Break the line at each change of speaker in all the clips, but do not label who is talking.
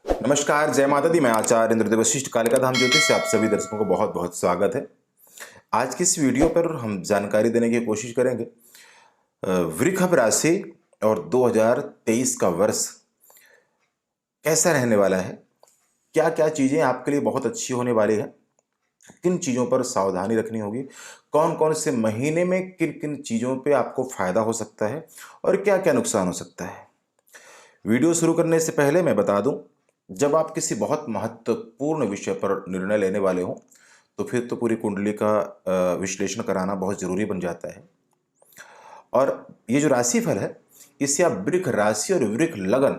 नमस्कार, जय माता दी। मैं आचार्य इंद्रदेव वशिष्ठ कालिका धाम ज्योतिष से आप सभी दर्शकों को बहुत बहुत स्वागत है। आज की इस वीडियो पर हम जानकारी देने की कोशिश करेंगे वृषभ राशि और 2023 का वर्ष कैसा रहने वाला है, क्या क्या चीज़ें आपके लिए बहुत अच्छी होने वाली है, किन चीज़ों पर सावधानी रखनी होगी, कौन कौन से महीने में किन किन चीज़ों पे आपको फायदा हो सकता है और क्या क्या नुकसान हो सकता है। वीडियो शुरू करने से पहले मैं बता दूं, जब आप किसी बहुत महत्वपूर्ण विषय पर निर्णय लेने वाले हो तो फिर तो पूरी कुंडली का विश्लेषण कराना बहुत ज़रूरी बन जाता है। और ये जो राशिफल है, इससे आप वृष राशि और वृष लगन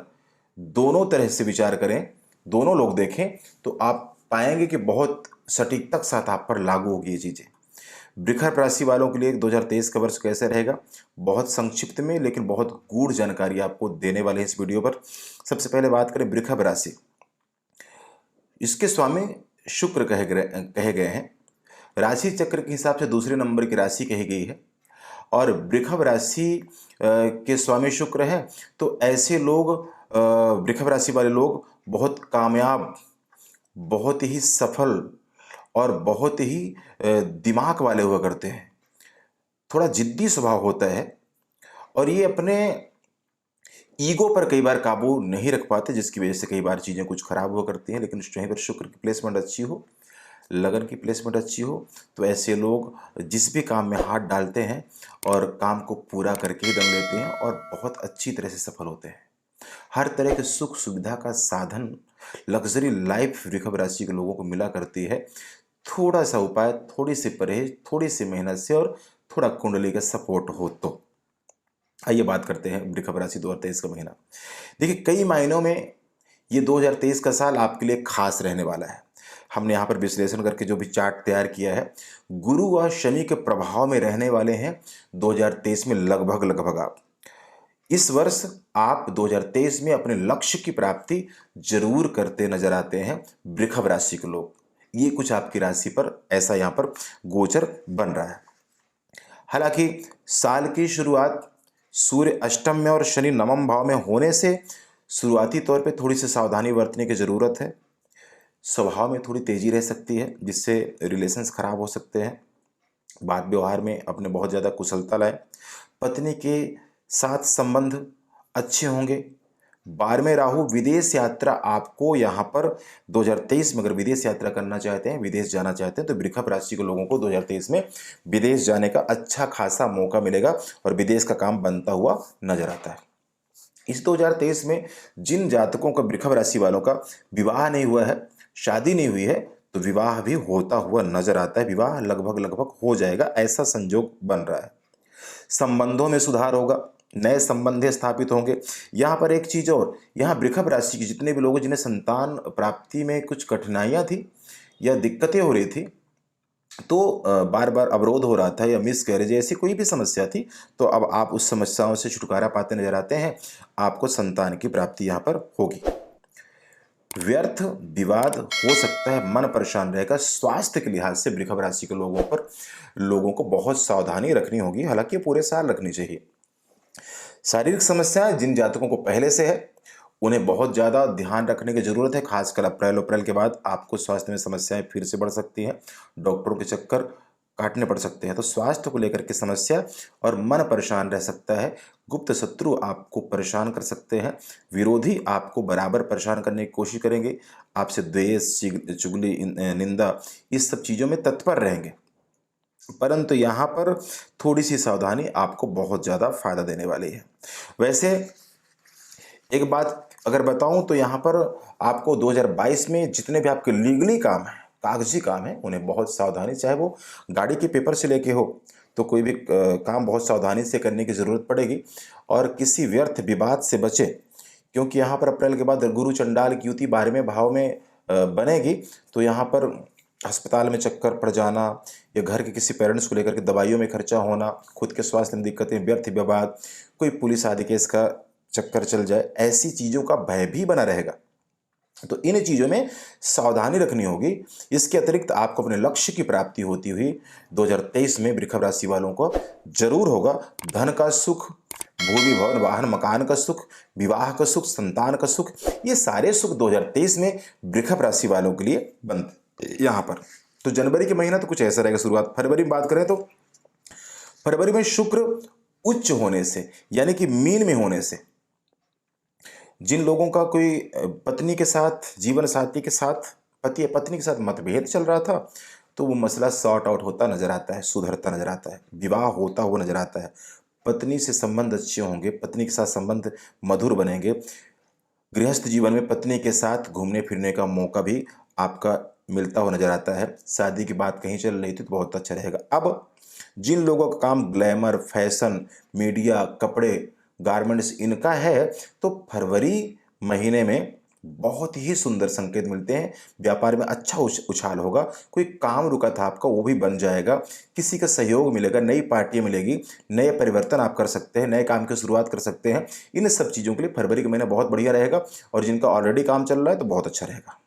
दोनों तरह से विचार करें, दोनों लोग देखें तो आप पाएंगे कि बहुत सटीकता के साथ आप पर लागू होगी ये चीज़ें। वृषभ राशि वालों के लिए 2023 का वर्ष कैसे रहेगा, बहुत संक्षिप्त में लेकिन बहुत गूढ़ जानकारी आपको देने वाले हैं इस वीडियो पर। सबसे पहले बात करें वृषभ राशि, इसके स्वामी शुक्र कहे गए हैं। राशि चक्र के हिसाब से दूसरे नंबर की राशि कही गई है और वृषभ राशि के स्वामी शुक्र है। तो ऐसे लोग, वृषभ राशि वाले लोग बहुत कामयाब, बहुत ही सफल और बहुत ही दिमाग वाले हुआ करते हैं। थोड़ा जिद्दी स्वभाव होता है और ये अपने ईगो पर कई बार काबू नहीं रख पाते, जिसकी वजह से कई बार चीज़ें कुछ खराब हुआ करती हैं। लेकिन कहीं पर शुक्र की प्लेसमेंट अच्छी हो, लगन की प्लेसमेंट अच्छी हो, तो ऐसे लोग जिस भी काम में हाथ डालते हैं और काम को पूरा करके ही दम लेते हैं और बहुत अच्छी तरह से सफल होते हैं। हर तरह के सुख सुविधा का साधन, लग्जरी लाइफ वृषभ राशि के लोगों को मिला करती है। थोड़ा सा उपाय, थोड़ी सी परहेज, थोड़ी सी मेहनत से और थोड़ा कुंडली का सपोर्ट हो तो। आइए बात करते हैं वृषभ राशि 2023 का महीना। देखिए, कई मायनों में ये 2023 का साल आपके लिए खास रहने वाला है। हमने यहाँ पर विश्लेषण करके जो भी चार्ट तैयार किया है, गुरु व शनि के प्रभाव में रहने वाले हैं 2023 में लगभग आप। इस वर्ष आप 2023 में अपने लक्ष्य की प्राप्ति जरूर करते नजर आते हैं वृषभ राशि के लोग। ये कुछ आपकी राशि पर ऐसा यहाँ पर गोचर बन रहा है। हालांकि साल की शुरुआत सूर्य अष्टम में और शनि नवम भाव में होने से शुरुआती तौर पे थोड़ी सी सावधानी बरतने की ज़रूरत है। स्वभाव में थोड़ी तेज़ी रह सकती है, जिससे रिलेशंस खराब हो सकते हैं। बात व्यवहार में अपने बहुत ज़्यादा कुशलता लाएं। पत्नी के साथ संबंध अच्छे होंगे। 12वें राहु विदेश यात्रा आपको यहाँ पर 2023 में, अगर विदेश यात्रा करना चाहते हैं, विदेश जाना चाहते हैं, तो वृषभ राशि के लोगों को 2023 में विदेश जाने का अच्छा खासा मौका मिलेगा और विदेश का काम बनता हुआ नजर आता है। इस 2023 में जिन जातकों का, वृषभ राशि वालों का विवाह नहीं हुआ है, शादी नहीं हुई है, तो विवाह भी होता हुआ नजर आता है। विवाह लगभग हो जाएगा, ऐसा संजोग बन रहा है। संबंधों में सुधार होगा, नए संबंध स्थापित होंगे। यहाँ पर एक चीज और, यहाँ वृषभ राशि के जितने भी लोग जिन्हें संतान प्राप्ति में कुछ कठिनाइयां थी या दिक्कतें हो रही थी, तो बार बार अवरोध हो रहा था या मिस कैरेज, ऐसी कोई भी समस्या थी, तो अब आप उस समस्याओं से छुटकारा पाते नजर आते हैं। आपको संतान की प्राप्ति यहाँ पर होगी। व्यर्थ विवाद हो सकता है, मन परेशान रहेगा। स्वास्थ्य के लिहाज से वृषभ राशि के लोगों को बहुत सावधानी रखनी होगी, हालांकि पूरे साल रखनी चाहिए। शारीरिक समस्याएं जिन जातकों को पहले से है, उन्हें बहुत ज़्यादा ध्यान रखने की जरूरत है। खासकर अप्रैल के बाद आपको स्वास्थ्य में समस्याएं फिर से बढ़ सकती हैं, डॉक्टरों के चक्कर काटने पड़ सकते हैं। तो स्वास्थ्य को लेकर के समस्या और मन परेशान रह सकता है। गुप्त शत्रु आपको परेशान कर सकते हैं, विरोधी आपको बराबर परेशान करने की कोशिश करेंगे, आपसे द्वेष, चुगली, निंदा, इस सब चीज़ों में तत्पर रहेंगे। परंतु यहाँ पर थोड़ी सी सावधानी आपको बहुत ज़्यादा फायदा देने वाली है। वैसे एक बात अगर बताऊं तो यहाँ पर आपको 2022 में जितने भी आपके लीगली काम हैं, कागजी काम है, उन्हें बहुत सावधानी, चाहे वो गाड़ी के पेपर से लेके हो, तो कोई भी काम बहुत सावधानी से करने की ज़रूरत पड़ेगी। और किसी व्यर्थ विवाद से बचे, क्योंकि यहाँ पर अप्रैल के बाद गुरु चंडाल की युति 12वें भाव में बनेगी। तो यहाँ पर अस्पताल में चक्कर पड़ जाना या घर के किसी पेरेंट्स को लेकर के दवाइयों में खर्चा होना, खुद के स्वास्थ्य में दिक्कतें, व्यर्थ विवाद, कोई पुलिस आदि केस का चक्कर चल जाए, ऐसी चीज़ों का भय भी बना रहेगा। तो इन चीज़ों में सावधानी रखनी होगी। इसके अतिरिक्त आपको अपने लक्ष्य की प्राप्ति होती हुई 2023 में वृषभ राशि वालों को जरूर होगा। धन का सुख, भूमि भवन वाहन मकान का सुख, विवाह का सुख, संतान का सुख, ये सारे सुख 2023 में वृषभ राशि वालों के लिए बनते यहाँ पर। तो जनवरी के महीना तो कुछ ऐसा रहेगा शुरुआत। फरवरी में बात करें तो फरवरी में शुक्र उच्च होने से, यानी कि मीन में होने से, जिन लोगों का कोई पत्नी के साथ, जीवन साथी के साथ, पति या पत्नी के साथ मतभेद चल रहा था, तो वो मसला सॉर्ट आउट होता नजर आता है, सुधरता नजर आता है, विवाह होता हुआ नजर आता है। पत्नी से संबंध अच्छे होंगे, पत्नी के साथ संबंध मधुर बनेंगे। गृहस्थ जीवन में पत्नी के साथ घूमने फिरने का मौका भी आपका मिलता हुआ नजर आता है। शादी की बात कहीं चल रही थी तो बहुत अच्छा रहेगा। अब जिन लोगों का काम ग्लैमर, फैशन, मीडिया, कपड़े, गारमेंट्स, इनका है, तो फरवरी महीने में बहुत ही सुंदर संकेत मिलते हैं। व्यापार में अच्छा उछाल होगा। कोई काम रुका था आपका वो भी बन जाएगा। किसी का सहयोग मिलेगा, नई पार्टी मिलेगी, नए परिवर्तन आप कर सकते हैं, नए काम की शुरुआत कर सकते हैं। इन सब चीज़ों के लिए फरवरी का महीना बहुत बढ़िया रहेगा। और जिनका ऑलरेडी काम चल रहा है तो बहुत अच्छा रहेगा।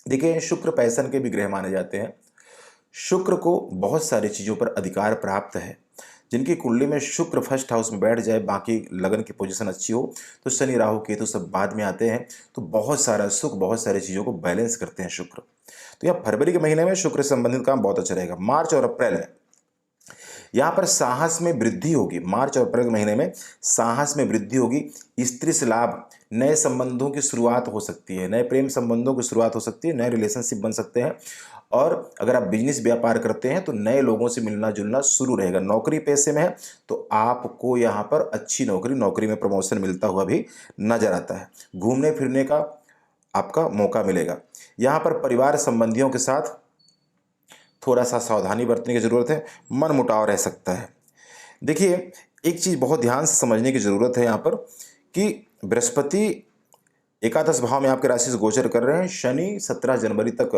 देखिए, शुक्र पैसन के भी ग्रह माने जाते हैं। शुक्र को बहुत सारी चीज़ों पर अधिकार प्राप्त है। जिनकी कुंडली में शुक्र फर्स्ट हाउस में बैठ जाए, बाकी लगन की पोजीशन अच्छी हो, तो शनि राहु केतु सब बाद में आते हैं, तो बहुत सारा सुख, बहुत सारी चीज़ों को बैलेंस करते हैं शुक्र। तो यह फरवरी के महीने में शुक्र से संबंधित काम बहुत अच्छा रहेगा। मार्च और अप्रैल में यहाँ पर साहस में वृद्धि होगी। मार्च और अप्रैल के महीने में साहस में वृद्धि होगी। स्त्री से लाभ, नए संबंधों की शुरुआत हो सकती है, नए प्रेम संबंधों की शुरुआत हो सकती है, नए रिलेशनशिप बन सकते हैं। और अगर आप बिजनेस व्यापार करते हैं तो नए लोगों से मिलना जुलना शुरू रहेगा। नौकरी पेशे में है तो आपको यहाँ पर अच्छी नौकरी में प्रमोशन मिलता हुआ भी नजर आता है। घूमने फिरने का आपका मौका मिलेगा। यहाँ पर परिवार संबंधियों के साथ थोड़ा सा सावधानी बरतने की ज़रूरत है, मन मुटाव रह सकता है। देखिए, एक चीज़ बहुत ध्यान से समझने की ज़रूरत है यहाँ पर कि बृहस्पति एकादश भाव में आपके राशि से गोचर कर रहे हैं। शनि 17 जनवरी तक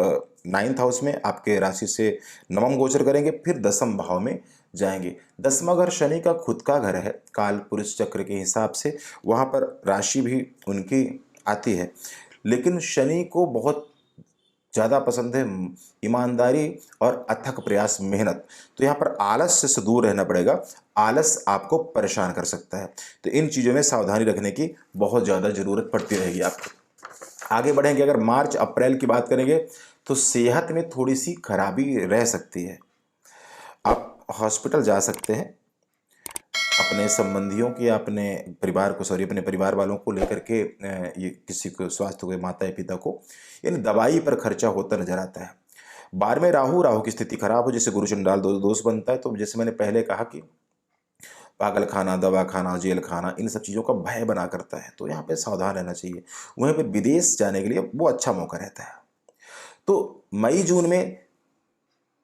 9th हाउस में आपके राशि से नवम गोचर करेंगे, फिर 10th भाव में जाएंगे। 10वां घर शनि का खुद का घर है, काल पुरुष चक्र के हिसाब से वहाँ पर राशि भी उनकी आती है। लेकिन शनि को बहुत ज़्यादा पसंद है ईमानदारी और अथक प्रयास, मेहनत। तो यहाँ पर आलस्य से दूर रहना पड़ेगा। आलस आपको परेशान कर सकता है, तो इन चीज़ों में सावधानी रखने की बहुत ज़्यादा ज़रूरत पड़ती रहेगी आपको। आगे बढ़ेंगे, अगर मार्च अप्रैल की बात करेंगे तो सेहत में थोड़ी सी खराबी रह सकती है। आप हॉस्पिटल जा सकते हैं, अपने संबंधियों की, अपने परिवार वालों को लेकर के ये किसी को स्वास्थ्य को, माता या पिता को, यानी दवाई पर खर्चा होता नजर आता है। 12वें राहु की स्थिति खराब हो, जैसे गुरु चंडाल दोष बनता है। तो जैसे मैंने पहले कहा कि पागल खाना, दवा खाना, जेल खाना, इन सब चीज़ों का भय बना करता है, तो यहाँ पे सावधान रहना चाहिए। वहीं पर विदेश जाने के लिए वो अच्छा मौका रहता है। तो मई जून में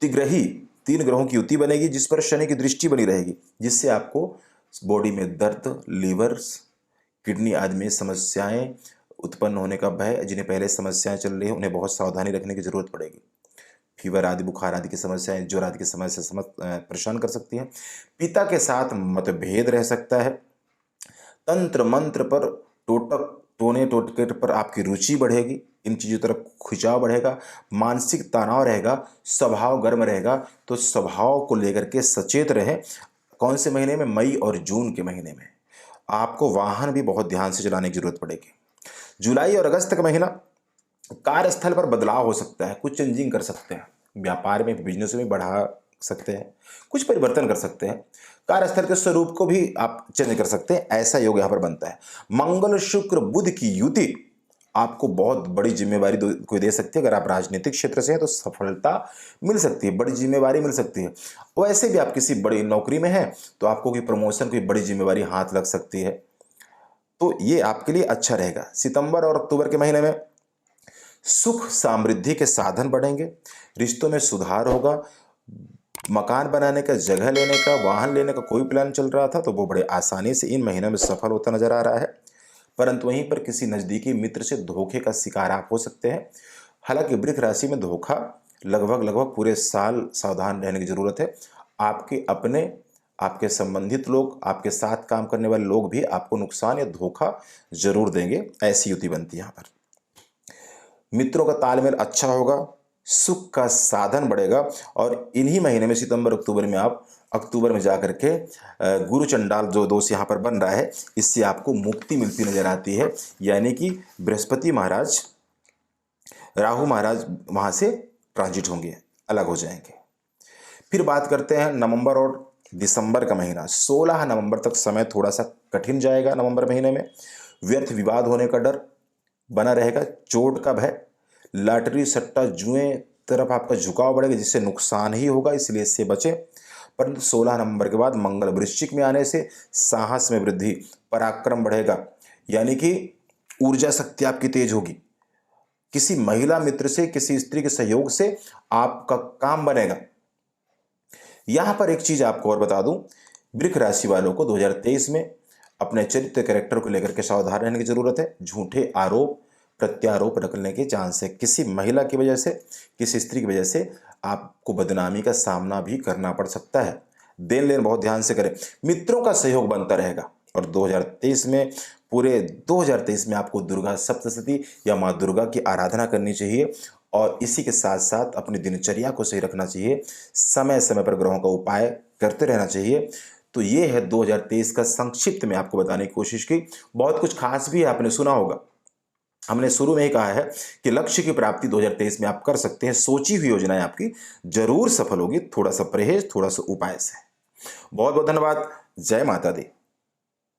तिग्रही 3 ग्रहों की युति बनेगी, जिस पर शनि की दृष्टि बनी रहेगी, जिससे आपको बॉडी में दर्द, लीवर्स, किडनी आदि में समस्याएं उत्पन्न होने का भय, जिन्हें पहले समस्याएं चल रही है उन्हें बहुत सावधानी रखने की जरूरत पड़ेगी। फीवर आदि, बुखार आदि की समस्याएं, ज्वर आदि की समस्या परेशान कर सकती हैं। पिता के साथ मतभेद रह सकता है। तंत्र मंत्र पर, टोने टोटके पर आपकी रुचि बढ़ेगी, इन चीज़ों तरफ खिंचाव बढ़ेगा। मानसिक तनाव रहेगा, स्वभाव गर्म रहेगा, तो स्वभाव को लेकर के सचेत रहें। कौन से महीने में? मई और जून के महीने में। आपको वाहन भी बहुत ध्यान से चलाने की जरूरत पड़ेगी। जुलाई और अगस्त का महीना, कार्यस्थल पर बदलाव हो सकता है, कुछ चेंजिंग कर सकते हैं, व्यापार में, बिजनेस में बढ़ा सकते हैं, कुछ परिवर्तन कर सकते हैं, कार्यस्थल के स्वरूप को भी आप चेंज कर सकते हैं, ऐसा योग यहाँ पर बनता है। मंगल शुक्र बुध की युति आपको बहुत बड़ी जिम्मेवारी कोई दे सकती है। अगर आप राजनीतिक क्षेत्र से हैं तो सफलता मिल सकती है, बड़ी जिम्मेवारी मिल सकती है। वैसे भी आप किसी बड़ी नौकरी में हैं तो आपको कोई प्रमोशन, कोई बड़ी जिम्मेवारी हाथ लग सकती है, तो ये आपके लिए अच्छा रहेगा। सितंबर और अक्टूबर के महीने में सुख समृद्धि के साधन बढ़ेंगे, रिश्तों में सुधार होगा। मकान बनाने का, जगह लेने का, वाहन लेने का कोई प्लान चल रहा था तो वो बड़े आसानी से इन महीनों में सफल होता नजर आ रहा है। परंतु वहीं पर किसी नजदीकी मित्र से धोखे का शिकार आप हो सकते हैं। हालांकि वृश्चिक राशि में धोखा लगभग पूरे साल सावधान रहने की जरूरत है। आपके अपने, आपके संबंधित लोग, आपके साथ काम करने वाले लोग भी आपको नुकसान या धोखा जरूर देंगे, ऐसी युति बनती है यहाँ पर। मित्रों का तालमेल अच्छा होगा, सुख का साधन बढ़ेगा और इन्हीं महीने में सितंबर अक्टूबर में आप अक्टूबर में जाकर के गुरु चंडाल जो दोष यहाँ पर बन रहा है इससे आपको मुक्ति मिलती नजर आती है। यानी कि बृहस्पति महाराज, राहु महाराज वहाँ से ट्रांजिट होंगे, अलग हो जाएंगे। फिर बात करते हैं नवंबर और दिसंबर का महीना। 16 नवंबर तक समय थोड़ा सा कठिन जाएगा। नवंबर महीने में व्यर्थ विवाद होने का डर बना रहेगा, चोट का भय, लॉटरी सट्टा जुए तरफ आपका झुकाव बढ़ेगा जिससे नुकसान ही होगा, इसलिए इससे बचें। परंतु 16 नवंबर के बाद मंगल वृश्चिक में आने से साहस में वृद्धि, पराक्रम बढ़ेगा, यानी कि ऊर्जा शक्ति आपकी तेज होगी। किसी महिला मित्र से, किसी स्त्री के सहयोग से आपका काम बनेगा। यहां पर एक चीज आपको और बता दूं, वृष राशि वालों को 2023 में अपने चरित्र कैरेक्टर को लेकर के सावधान रहने की जरूरत है। झूठे आरोप प्रत्यारोप रखने के चांस है। किसी महिला की वजह से, किसी स्त्री की वजह से आपको बदनामी का सामना भी करना पड़ सकता है। देन लेन बहुत ध्यान से करें। मित्रों का सहयोग बनता रहेगा और 2023 में, पूरे 2023 में आपको दुर्गा सप्तशती या माँ दुर्गा की आराधना करनी चाहिए और इसी के साथ साथ अपनी दिनचर्या को सही रखना चाहिए। समय समय पर ग्रहों का उपाय करते रहना चाहिए। तो ये है 2023 का संक्षिप्त में आपको बताने की कोशिश की। बहुत कुछ खास भी है, आपने सुना होगा। हमने शुरू में ही कहा है कि लक्ष्य की प्राप्ति 2023 में आप कर सकते हैं। सोची हुई योजनाएं आपकी जरूर सफल होगी, थोड़ा सा परहेज, थोड़ा सा उपाय से। बहुत बहुत धन्यवाद। जय माता दी।